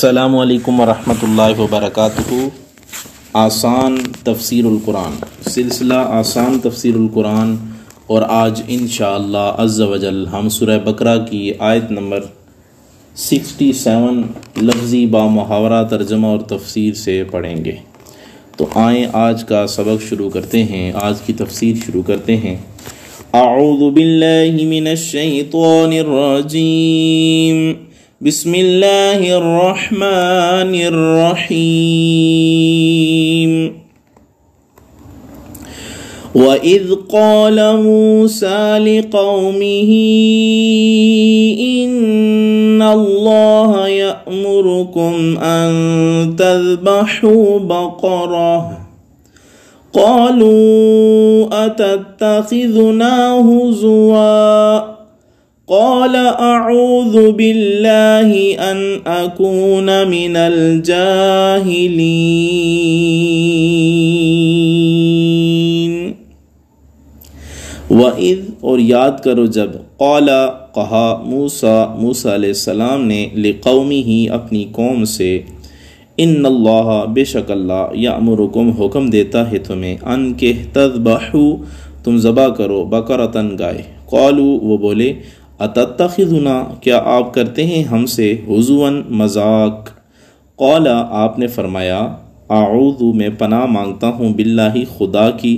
السلام علیکم ورحمۃ اللہ وبرکاتہ۔ آسان تفسیر القرآن، سلسلہ آسان تفسیر القرآن، اور آج انشاءاللہ عز و جل ہم سورہ بقرہ کی آیت نمبر 67 لفظی با محاورہ ترجمہ اور تفسیر سے پڑھیں گے۔ تو آئیں آج کا سبق شروع کرتے ہیں، آج کی تفسیر شروع کرتے ہیں۔ اعوذ باللہ من الشیطان الرجیم، بسم اللہ الرحمن الرحیم۔ وَإِذْ قَالَ مُوسَى لِقَوْمِهِ إِنَّ اللَّهَ يَأْمُرُكُمْ أَن تَذْبَحُوا بَقَرَةً قَالُوا أَتَتَّخِذُنَا هُزُوًا قال اعوذ باللہ ان اکون من الجاہلین۔ وَإِذْ اور یاد کرو جب، قال کہا، موسیٰ علیہ السلام نے، لقومہ اپنی قوم سے، ان اللہ بے شک اللہ، یأمرکم حکم دیتا ہے تمہیں، ان کہ تذبحوا تم ذبح کرو، بقرۃ گائے، قالوا وہ بولے، اتتخذنا کیا آپ کرتے ہیں ہم سے، ہزوا مذاق، قال آپ نے فرمایا، اعوذ میں پناہ مانگتا ہوں، باللہ خدا کی،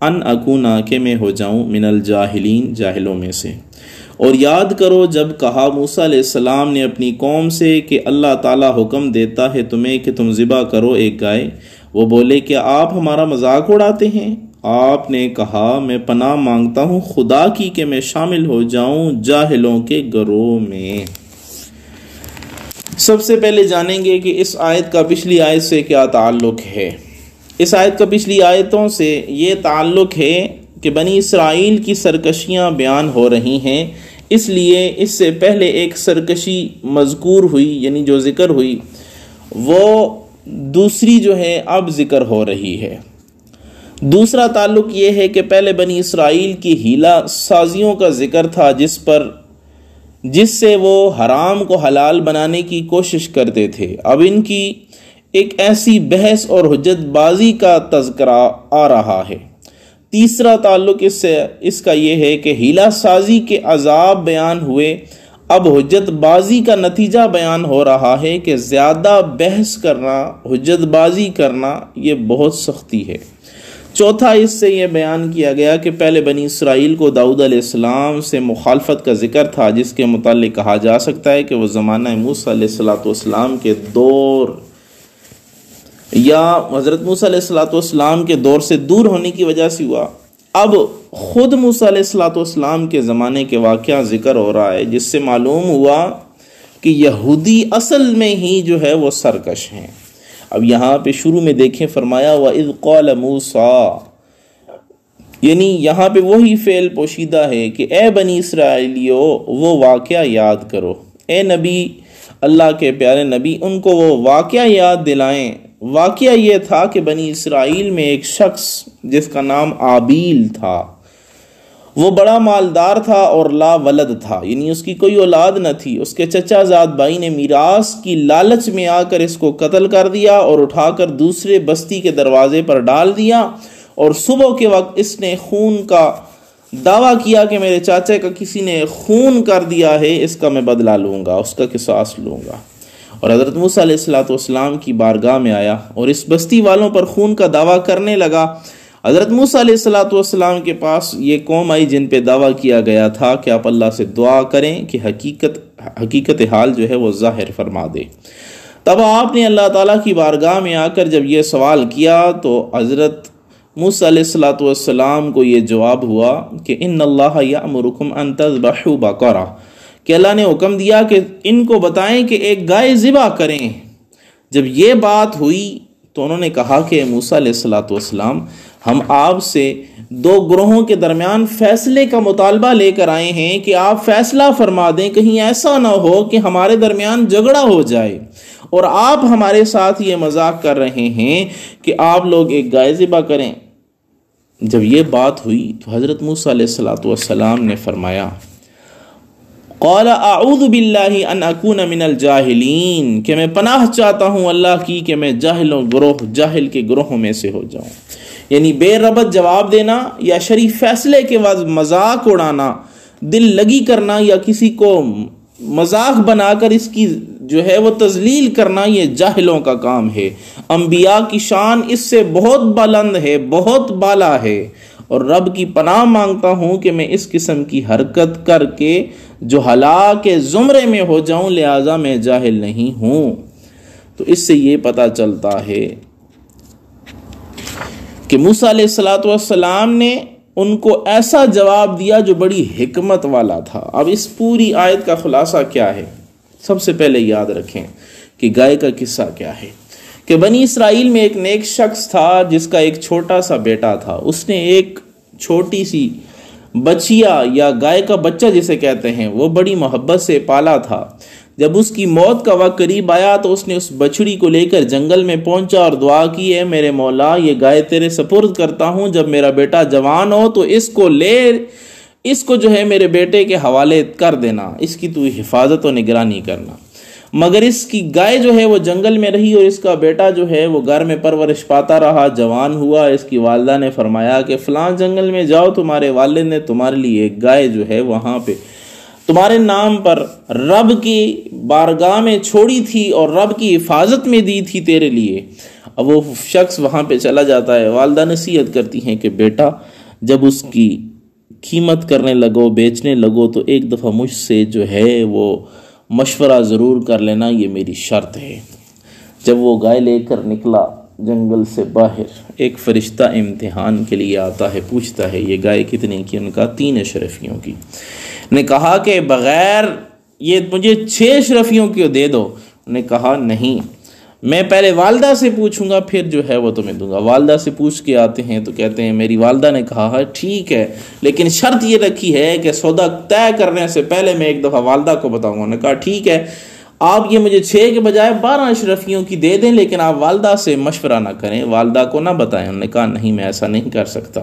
ان اکونا کہ میں ہو جاؤں، من الجاہلین جاہلوں میں سے۔ اور یاد کرو جب کہا موسیٰ علیہ السلام نے اپنی قوم سے کہ اللہ تعالیٰ حکم دیتا ہے تمہیں کہ تم ذبح کرو ایک گائے، وہ بولے کہ آپ ہمارا مذاق اڑاتے ہیں۔ آپ نے کہا میں پناہ مانگتا ہوں خدا کی کہ میں شامل ہو جاؤں جاہلوں کے گروہ میں۔ سب سے پہلے جانیں گے کہ اس آیت کا پچھلی آیت سے کیا تعلق ہے۔ اس آیت کا پچھلی آیتوں سے یہ تعلق ہے کہ بنی اسرائیل کی سرکشیاں بیان ہو رہی ہیں، اس لیے اس سے پہلے ایک سرکشی مذکور ہوئی، یعنی جو ذکر ہوئی، وہ دوسری جو ہے اب ذکر ہو رہی ہے۔ دوسرا تعلق یہ ہے کہ پہلے بنی اسرائیل کی ہیلہ سازیوں کا ذکر تھا جس سے وہ حرام کو حلال بنانے کی کوشش کرتے تھے۔ اب ان کی ایک ایسی بحث اور حجت بازی کا تذکرہ آ رہا ہے۔ تیسرا تعلق اس کا یہ ہے کہ ہیلہ سازی کے عذاب بیان ہوئے، اب حجت بازی کا نتیجہ بیان ہو رہا ہے کہ زیادہ بحث کرنا، حجت بازی کرنا، یہ بہت سختی ہے۔ چوتھا اس سے یہ بیان کیا گیا کہ پہلے بنی اسرائیل کو داؤد علیہ السلام سے مخالفت کا ذکر تھا، جس کے متعلق کہا جا سکتا ہے کہ وہ زمانہ موسیٰ علیہ السلام کے دور یا حضرت موسیٰ علیہ السلام کے دور سے دور ہونے کی وجہ سے ہوا۔ اب خود موسیٰ علیہ السلام کے زمانے کے واقعہ ذکر ہو رہا ہے، جس سے معلوم ہوا کہ یہودی اصل میں ہی جو ہے وہ سرکش ہیں۔ اب یہاں پہ شروع میں دیکھیں فرمایا وَإِذْ قَالَ مُوسَىٰ، یعنی یہاں پہ وہی فعل پوشیدہ ہے کہ اے بنی اسرائیلیو وہ واقعہ یاد کرو، اے نبی، اللہ کے پیارے نبی، ان کو وہ واقعہ یاد دلائیں۔ واقعہ یہ تھا کہ بنی اسرائیل میں ایک شخص جس کا نام آبیل تھا، وہ بڑا مالدار تھا اور لا ولد تھا، یعنی اس کی کوئی اولاد نہ تھی۔ اس کے چچا زاد بھائی نے میراث کی لالچ میں آ کر اس کو قتل کر دیا اور اٹھا کر دوسرے بستی کے دروازے پر ڈال دیا، اور صبح کے وقت اس نے خون کا دعویٰ کیا کہ میرے چاچا کا کسی نے خون کر دیا ہے، اس کا میں بدلہ لوں گا، اس کا قصاص لوں گا۔ اور حضرت موسیٰ علیہ السلام کی بارگاہ میں آیا اور اس بستی والوں پر خون کا دعویٰ کرنے لگا۔ حضرت موسیٰ علیہ السلام کے پاس یہ قوم آئی جن پہ دعویٰ کیا گیا تھا کہ آپ اللہ سے دعا کریں کہ حقیقت حال جو ہے وہ ظاہر فرما دے۔ تب آپ نے اللہ تعالیٰ کی بارگاہ میں آ کر جب یہ سوال کیا تو حضرت موسیٰ علیہ السلام کو یہ جواب ہوا کہ ان اللہ یأمرکم ان تذبحوا بقرہ، کہ اللہ نے حکم دیا کہ ان کو بتائیں کہ ایک گائے ذبح کریں۔ جب یہ بات ہوئی تو انہوں نے کہا کہ موسیٰ علیہ السلام، ہم آپ سے دو گروہوں کے درمیان فیصلے کا مطالبہ لے کر آئے ہیں کہ آپ فیصلہ فرما دیں، کہیں ایسا نہ ہو کہ ہمارے درمیان جھگڑا ہو جائے، اور آپ ہمارے ساتھ یہ مذاق کر رہے ہیں کہ آپ لوگ ایک گائے ذبح کریں۔ جب یہ بات ہوئی تو حضرت موسیٰ علیہ السلام نے فرمایا، قال اعوذ باللہ ان اکون من الجاہلین، کہ میں پناہ چاہتا ہوں اللہ کی کہ میں جاہل کے گروہوں میں سے ہو جاؤں. یعنی بے ربط جواب دینا یا شریف فیصلے کے بعد مذاق اڑانا، دل لگی کرنا یا کسی کو مذاق بنا کر اس کی جو ہے وہ تذلیل کرنا، یہ جاہلوں کا کام ہے. انبیاء کی شان اس سے بہت بلند ہے، بہت بالا ہے، اور رب کی پناہ مانگتا ہوں کہ میں اس قسم کی حرکت کر کے جو ہلاک زمرے میں ہو جاؤں، لہذا میں جاہل نہیں ہوں. تو اس سے یہ پتہ چلتا ہے کہ موسیٰ علیہ السلام نے ان کو ایسا جواب دیا جو بڑی حکمت والا تھا. اب اس پوری آیت کا خلاصہ کیا ہے؟ سب سے پہلے یاد رکھیں کہ گائے کا قصہ کیا ہے. کہ بنی اسرائیل میں ایک نیک شخص تھا جس کا ایک چھوٹا سا بیٹا تھا. اس نے ایک چھوٹی سی بچیا یا گائے کا بچہ جسے کہتے ہیں وہ بڑی محبت سے پالا تھا. جب اس کی موت کا وقت قریب آیا تو اس نے اس بچڑی کو لے کر جنگل میں پہنچا اور دعا کی، ہے میرے مولا یہ گائے تیرے سپرد کرتا ہوں، جب میرا بیٹا جوان ہو تو اس کو جو ہے میرے بیٹے کے حوالے کر دینا، اس کی تو حفاظت و نگرانی کرنا. مگر اس کی گائے جو ہے وہ جنگل میں رہی اور اس کا بیٹا جو ہے وہ گھر میں پرورش پاتا رہا، جوان ہوا. اس کی والدہ نے فرمایا کہ فلاں جنگل میں جاؤ، تمہارے والد نے تمہارے لیے ایک گائے جو ہے وہاں پہ تمہارے نام پر رب کی بارگاہ میں چھوڑی تھی اور رب کی حفاظت میں دی تھی تیرے لیے. اب وہ شخص وہاں پہ چلا جاتا ہے. والدہ نصیحت کرتی ہیں کہ بیٹا جب اس کی قیمت کرنے لگو، بیچنے لگو، تو ایک دفعہ مجھ سے جو ہے وہ مشورہ ضرور کر لینا، یہ میری شرط ہے. جب وہ گائے لے کر نکلا جنگل سے باہر، ایک فرشتہ امتحان کے لیے آتا ہے، پوچھتا ہے یہ گائے کتنے کی؟ ان کا 3 اشرفیوں کی. نے کہا کہ بغیر یہ مجھے 6 اشرفیوں کی دے دو. نے کہا نہیں، میں پہلے والدہ سے پوچھوں گا پھر جو ہے وہ تمہیں دوں گا. والدہ سے پوچھ کے آتے ہیں تو کہتے ہیں میری والدہ نے کہا ہے ٹھیک ہے، لیکن شرط یہ رکھی ہے کہ سودا طے کرنے سے پہلے میں ایک دفعہ والدہ کو بتاؤں گا. نے کہا ٹھیک ہے، آپ یہ مجھے 6 کے بجائے 12 اشرفیوں کی دے دیں، لیکن آپ والدہ سے مشورہ نہ کریں، والدہ کو نہ بتائیں. انہوں نے کہا نہیں، میں ایسا نہیں کر سکتا.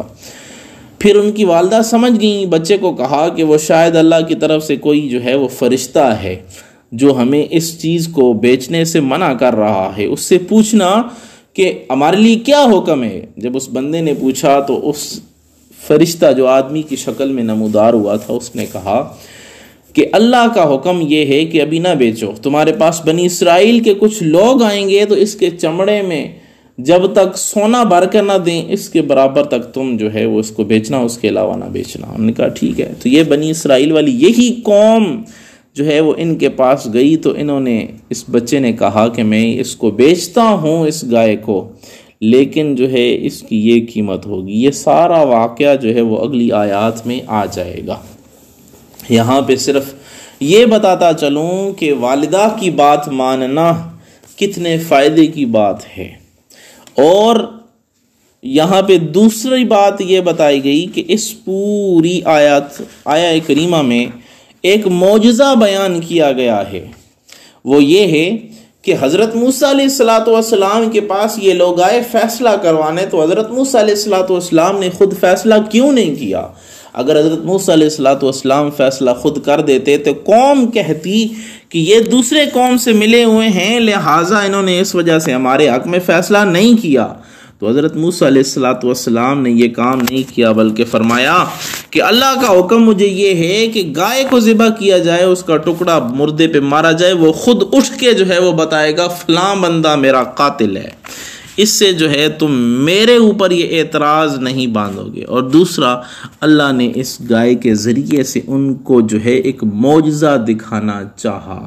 پھر ان کی والدہ سمجھ گئیں، بچے کو کہا کہ وہ شاید اللہ کی طرف سے کوئی جو ہے وہ فرشتہ ہے جو ہمیں اس چیز کو بیچنے سے منع کر رہا ہے، اس سے پوچھنا کہ ہمارے لیے کیا حکم ہے. جب اس بندے نے پوچھا تو اس فرشتہ جو آدمی کی شکل میں نمودار ہوا تھا اس نے کہا کہ اللہ کا حکم یہ ہے کہ ابھی نہ بیچو، تمہارے پاس بنی اسرائیل کے کچھ لوگ آئیں گے تو اس کے چمڑے میں جب تک سونا بھر کر نہ دیں اس کے برابر تک تم جو ہے وہ اس کو بیچنا، اس کے علاوہ نہ بیچنا. انہوں نے کہا ٹھیک ہے. تو یہ بنی اسرائیل والی یہی قوم جو ہے وہ ان کے پاس گئی تو انہوں نے، اس بچے نے کہا کہ میں اس کو بیچتا ہوں اس گائے کو، لیکن جو ہے اس کی یہ قیمت ہوگی. یہ سارا واقعہ جو ہے وہ اگلی آیات میں آ جائے گا. یہاں پہ صرف یہ بتاتا چلوں کہ والدہ کی بات ماننا کتنے فائدے کی بات ہے. اور یہاں پہ دوسری بات یہ بتائی گئی کہ اس پوری آیہ کریمہ میں ایک معجزہ بیان کیا گیا ہے. وہ یہ ہے کہ حضرت موسیٰ علیہ السلام کے پاس یہ لوگ آئے فیصلہ کروانے، تو حضرت موسیٰ علیہ السلام نے خود فیصلہ کیوں نہیں کیا؟ اگر حضرت موسیٰ علیہ السلام فیصلہ خود کر دیتے تو قوم کہتی کہ یہ دوسرے قوم سے ملے ہوئے ہیں، لہٰذا انہوں نے اس وجہ سے ہمارے حق میں فیصلہ نہیں کیا. تو حضرت موسیٰ علیہ السلام نے یہ کام نہیں کیا، بلکہ فرمایا کہ اللہ کا حکم مجھے یہ ہے کہ گائے کو ذبح کیا جائے، اس کا ٹکڑا مردے پہ مارا جائے، وہ خود اٹھ کے جو ہے وہ بتائے گا فلاں بندہ میرا قاتل ہے. اس سے جو ہے تم میرے اوپر یہ اعتراض نہیں باندھو گے. اور دوسرا، اللہ نے اس گائے کے ذریعے سے ان کو جو ہے ایک معجزہ دکھانا چاہا.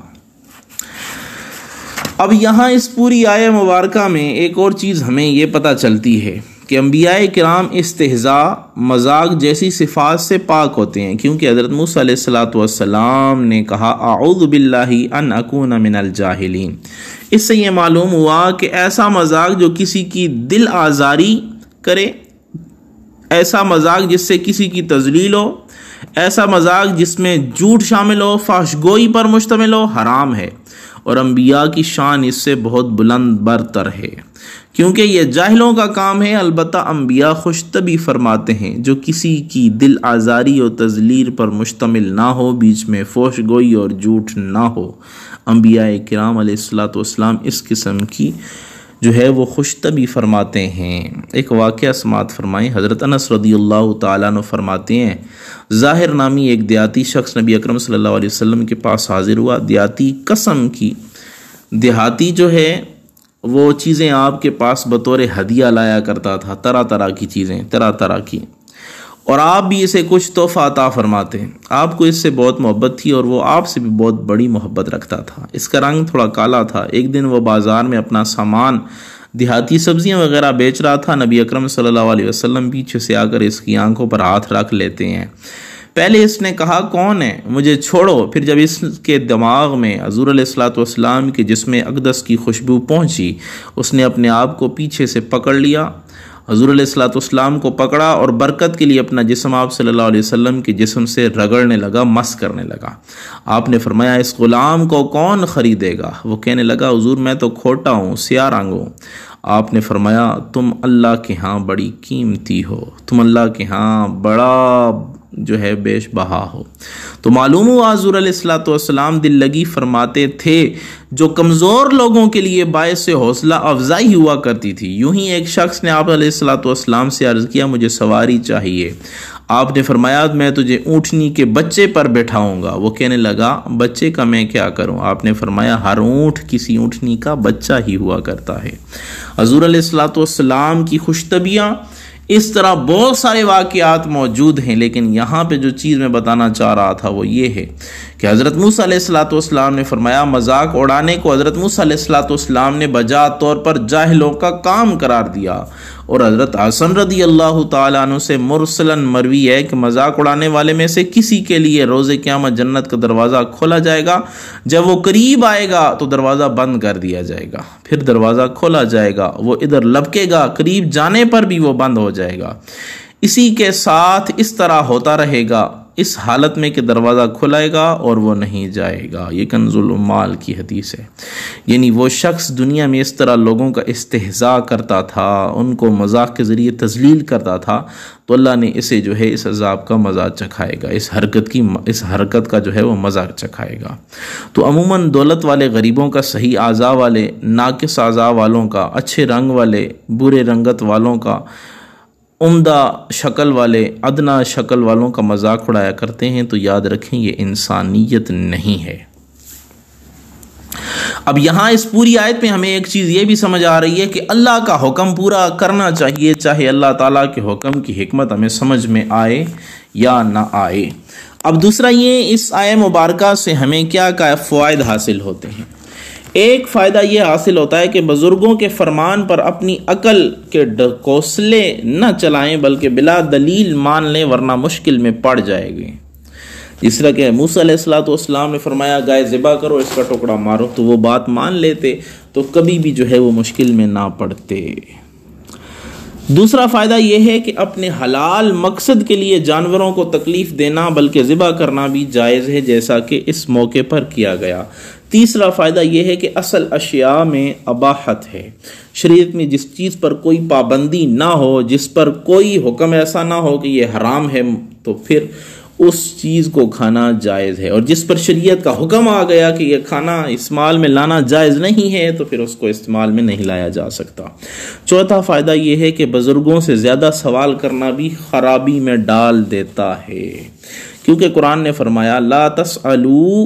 اب یہاں اس پوری آیہ مبارکہ میں ایک اور چیز ہمیں یہ پتہ چلتی ہے کہ انبیاء کرام استہزاء، مذاق جیسی صفات سے پاک ہوتے ہیں، کیونکہ حضرت موسیٰ علیہ السلام نے کہا اعوذ باللہ ان اکون من الجاہلین. اس سے یہ معلوم ہوا کہ ایسا مذاق جو کسی کی دل آزاری کرے، ایسا مذاق جس سے کسی کی تذلیل ہو، ایسا مذاق جس میں جھوٹ شامل ہو، فحش گوئی پر مشتمل ہو، حرام ہے. اور انبیاء کی شان اس سے بہت بلند برتر ہے، کیونکہ یہ جاہلوں کا کام ہے۔ البتہ انبیاء خوشطبی فرماتے ہیں جو کسی کی دل آزاری اور تذلیل پر مشتمل نہ ہو، بیچ میں فحش گوئی اور جھوٹ نہ ہو۔ انبیاء کرام علیہ الصلوۃ والسلام اس قسم کی جو ہے وہ خوشطبی فرماتے ہیں۔ ایک واقعہ سماعت فرمائیں۔ حضرت انس رضی اللہ تعالیٰ عنہ فرماتے ہیں، ظاہر نامی ایک دیہاتی شخص نبی اکرم صلی اللہ علیہ وسلم کے پاس حاضر ہوا۔ دیہاتی قسم کی، دیہاتی جو ہے وہ چیزیں آپ کے پاس بطور ہدیہ لایا کرتا تھا، طرح طرح کی چیزیں، طرح طرح کی، اور آپ بھی اسے کچھ تحفہ عطا فرماتے ہیں۔ آپ کو اس سے بہت محبت تھی اور وہ آپ سے بھی بہت بڑی محبت رکھتا تھا۔ اس کا رنگ تھوڑا کالا تھا۔ ایک دن وہ بازار میں اپنا سامان، دیہاتی سبزیاں وغیرہ بیچ رہا تھا۔ نبی اکرم صلی اللہ علیہ وسلم پیچھے سے آ کر اس کی آنکھوں پر ہاتھ رکھ لیتے ہیں۔ پہلے اس نے کہا کون ہے، مجھے چھوڑو۔ پھر جب اس کے دماغ میں حضور علیہ الصلوۃ والسلام کے جسم اقدس کی خوشبو پہنچی، اس نے اپنے آپ کو پیچھے سے پکڑ لیا، حضور علیہ الصلوۃ والسلام کو پکڑا اور برکت کے لیے اپنا جسم آپ صلی اللہ علیہ وسلم کے جسم سے رگڑنے لگا، مس کرنے لگا۔ آپ نے فرمایا اس غلام کو کون خریدے گا؟ وہ کہنے لگا حضور میں تو کھوٹا ہوں، سیاہ رنگ ہوں۔ آپ نے فرمایا تم اللہ کے ہاں بڑی قیمتی ہو، تم اللہ کے ہاں بڑا جو ہے بیش بہا ہو۔ تو معلوم ہوا حضور علیہ الصلوۃ والسلام دل لگی فرماتے تھے جو کمزور لوگوں کے لیے باعث حوصلہ افزائی ہوا کرتی تھی۔ یوں ہی ایک شخص نے آپ علیہ الصلوۃ والسلام سے عرض کیا مجھے سواری چاہیے۔ آپ نے فرمایا میں تجھے اونٹنی کے بچے پر بٹھاؤں گا۔ وہ کہنے لگا بچے کا میں کیا کروں؟ آپ نے فرمایا ہر اونٹ کسی اونٹنی کا بچہ ہی ہوا کرتا ہے۔ حضور علیہ الصلوۃ والسلام کی خوشطبیاں، اس طرح بہت سارے واقعات موجود ہیں، لیکن یہاں پہ جو چیز میں بتانا چاہ رہا تھا وہ یہ ہے کہ حضرت موسیٰ علیہ الصلوۃ والسلام نے فرمایا مذاق اڑانے کو حضرت موسیٰ علیہ الصلوۃ والسلام نے بجا طور پر جاہلوں کا کام قرار دیا، اور حضرت حسن رضی اللہ تعالیٰ عنہ سے مرسلاً مروی ہے کہ مذاق اڑانے والے میں سے کسی کے لیے روز قیامت جنت کا دروازہ کھولا جائے گا، جب وہ قریب آئے گا تو دروازہ بند کر دیا جائے گا، پھر دروازہ کھولا جائے گا، وہ ادھر لپکے گا، قریب جانے پر بھی وہ بند ہو جائے گا۔ اسی کے ساتھ اس طرح ہوتا رہے گا، اس حالت میں کہ دروازہ کھلائے گا اور وہ نہیں جائے گا۔ یہ کنز العمال کی حدیث ہے۔ یعنی وہ شخص دنیا میں اس طرح لوگوں کا استہزاء کرتا تھا، ان کو مذاق کے ذریعے تذلیل کرتا تھا، تو اللہ نے اسے جو ہے اس عذاب کا مزہ چکھائے گا، اس حرکت کا جو ہے وہ مزہ چکھائے گا۔ تو عموماً دولت والے غریبوں کا، صحیح اعضاء والے ناقص اعضاء والوں کا، اچھے رنگ والے برے رنگت والوں کا، عمدہ شکل والے ادنا شکل والوں کا مذاق اڑایا کرتے ہیں، تو یاد رکھیں یہ انسانیت نہیں ہے۔ اب یہاں اس پوری آیت میں ہمیں ایک چیز یہ بھی سمجھ آ رہی ہے کہ اللہ کا حکم پورا کرنا چاہیے، چاہے اللہ تعالیٰ کے حکم کی حکمت ہمیں سمجھ میں آئے یا نہ آئے۔ اب دوسرا یہ اس آیت مبارکہ سے ہمیں کیا فوائد حاصل ہوتے ہیں۔ ایک فائدہ یہ حاصل ہوتا ہے کہ بزرگوں کے فرمان پر اپنی عقل کے ڈھکوسلے نہ چلائیں، بلکہ بلا دلیل مان لیں، ورنہ مشکل میں پڑ جائے گی۔ جس طرح کہ موسیٰ علیہ الصلوۃ والسلام نے فرمایا گائے ذبح کرو، اس کا ٹکڑا مارو، تو وہ بات مان لیتے تو کبھی بھی جو ہے وہ مشکل میں نہ پڑتے۔ دوسرا فائدہ یہ ہے کہ اپنے حلال مقصد کے لیے جانوروں کو تکلیف دینا بلکہ ذبح کرنا بھی جائز ہے، جیسا کہ اس موقع پر کیا گیا۔ تیسرا فائدہ یہ ہے کہ اصل اشیاء میں اباحت ہے۔ شریعت میں جس چیز پر کوئی پابندی نہ ہو، جس پر کوئی حکم ایسا نہ ہو کہ یہ حرام ہے، تو پھر اس چیز کو کھانا جائز ہے، اور جس پر شریعت کا حکم آ گیا کہ یہ کھانا استعمال میں لانا جائز نہیں ہے، تو پھر اس کو استعمال میں نہیں لایا جا سکتا۔ چوتھا فائدہ یہ ہے کہ بزرگوں سے زیادہ سوال کرنا بھی خرابی میں ڈال دیتا ہے، کیونکہ قرآن نے فرمایا لا تسألوا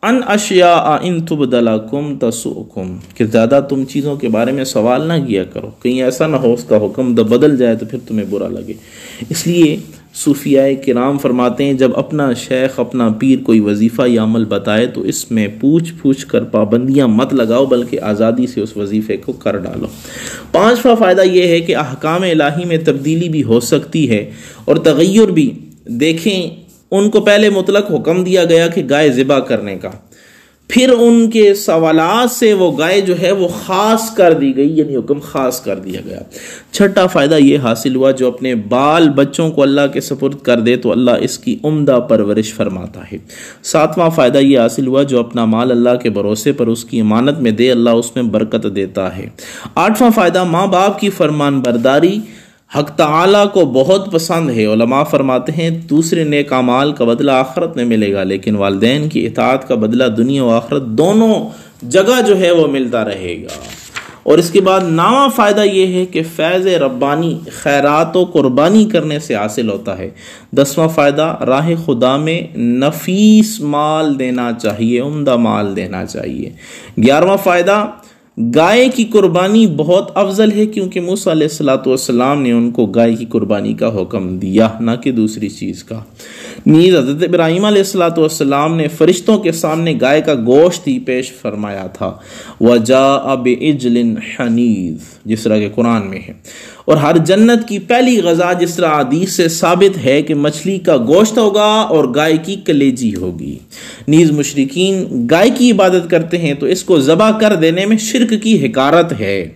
ان اشیاء ان تبد لکم تسؤکم، کہ زیادہ تم چیزوں کے بارے میں سوال نہ کیا کرو، کہیں ایسا نہ ہو اس کا حکم بدل جائے تو پھر تمہیں برا لگے۔ اس لیے صوفیاء کرام فرماتے ہیں جب اپنا شیخ اپنا پیر کوئی وظیفہ یا عمل بتائے تو اس میں پوچھ کر پابندیاں مت لگاؤ، بلکہ آزادی سے اس وظیفے کو کر ڈالو۔ پانچواں فائدہ یہ ہے کہ احکام الہی میں تبدیلی بھی ہو سکتی ہے اور تغیر بھی۔ دیکھیں ان کو پہلے مطلق حکم دیا گیا کہ گائے ذبح کرنے کا، پھر ان کے سوالات سے وہ گائے جو ہے وہ خاص کر دی گئی، یعنی حکم خاص کر دیا گیا۔ چھٹا فائدہ یہ حاصل ہوا، جو اپنے بال بچوں کو اللہ کے سپرد کر دے تو اللہ اس کی عمدہ پرورش فرماتا ہے۔ ساتواں فائدہ یہ حاصل ہوا، جو اپنا مال اللہ کے بھروسے پر اس کی امانت میں دے اللہ اس میں برکت دیتا ہے۔ آٹھواں فائدہ، ماں باپ کی فرمان برداری حق تعالیٰ کو بہت پسند ہے۔ علماء فرماتے ہیں دوسرے نیک اعمال کا بدلہ آخرت میں ملے گا، لیکن والدین کی اطاعت کا بدلہ دنیا و آخرت دونوں جگہ جو ہے وہ ملتا رہے گا۔ اور اس کے بعد 9واں فائدہ یہ ہے کہ فیض ربانی خیرات و قربانی کرنے سے حاصل ہوتا ہے۔ 10واں فائدہ، راہ خدا میں نفیس مال دینا چاہیے، عمدہ مال دینا چاہیے۔ 11واں فائدہ، گائے کی قربانی بہت افضل ہے، کیونکہ موسیٰ علیہ السلام نے ان کو گائے کی قربانی کا حکم دیا، نہ کہ دوسری چیز کا۔ نیز حضرت ابراہیم علیہ السلام نے فرشتوں کے سامنے گائے کا گوشت ہی پیش فرمایا تھا، وَجَاءَ بِعِجْلٍ حَنِيذٍ، جس طرح کہ قرآن میں ہے۔ اور ہر جنت کی پہلی غذا جس طرح حدیث سے ثابت ہے کہ مچھلی کا گوشت ہوگا اور گائے کی کلیجی ہوگی۔ نیز مشرکین گائے کی عبادت کرتے ہیں تو اس کو ذبح کر دینے میں شرک کی حقارت ہے،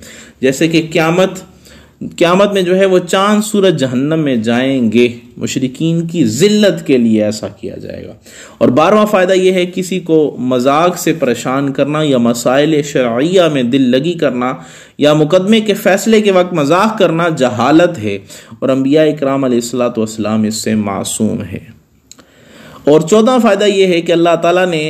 جیسے کہ قیامت میں جو ہے وہ چاند سورج جہنم میں جائیں گے، مشرکین کی ذلت کے لیے ایسا کیا جائے گا۔ اور 12واں فائدہ یہ ہے، کسی کو مذاق سے پریشان کرنا یا مسائل شرعیہ میں دل لگی کرنا یا مقدمے کے فیصلے کے وقت مذاق کرنا جہالت ہے، اور انبیاء اکرام علیہ السلام اس سے معصوم ہے۔ اور 14واں فائدہ یہ ہے کہ اللہ تعالیٰ نے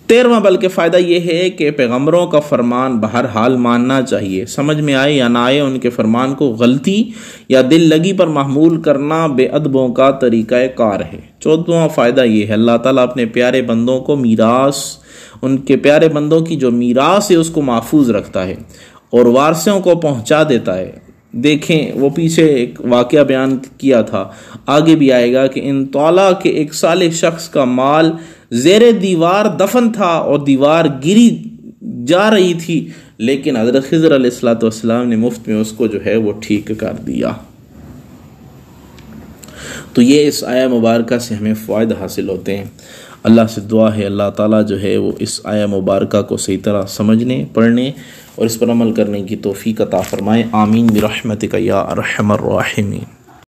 13واں بلکہ فائدہ یہ ہے کہ پیغمبروں کا فرمان بہرحال ماننا چاہیے، سمجھ میں آئے یا نہ آئے، ان کے فرمان کو غلطی یا دل لگی پر محمول کرنا بے ادبوں کا طریقہ کار ہے۔ 14واں فائدہ یہ ہے، اللہ تعالیٰ اپنے پیارے بندوں کو میراث، ان کے پیارے بندوں کی جو میراث ہے اس کو محفوظ رکھتا ہے اور وارثوں کو پہنچا دیتا ہے۔ دیکھیں وہ پیچھے ایک واقعہ بیان کیا تھا، آگے بھی آئے گا کہ ان طالع کے ایک صالح شخص کا مال زیر دیوار دفن تھا اور دیوار گری جا رہی تھی، لیکن حضرت خضر علیہ السلام نے مفت میں اس کو جو ہے وہ ٹھیک کر دیا۔ تو یہ اس آیہ مبارکہ سے ہمیں فوائد حاصل ہوتے ہیں۔ اللہ سے دعا ہے اللہ تعالیٰ جو ہے وہ اس آیہ مبارکہ کو صحیح طرح سمجھنے، پڑھنے اور اس پر عمل کرنے کی توفیق عطا فرمائے۔ آمین برحمتک یا ارحم الراحمین۔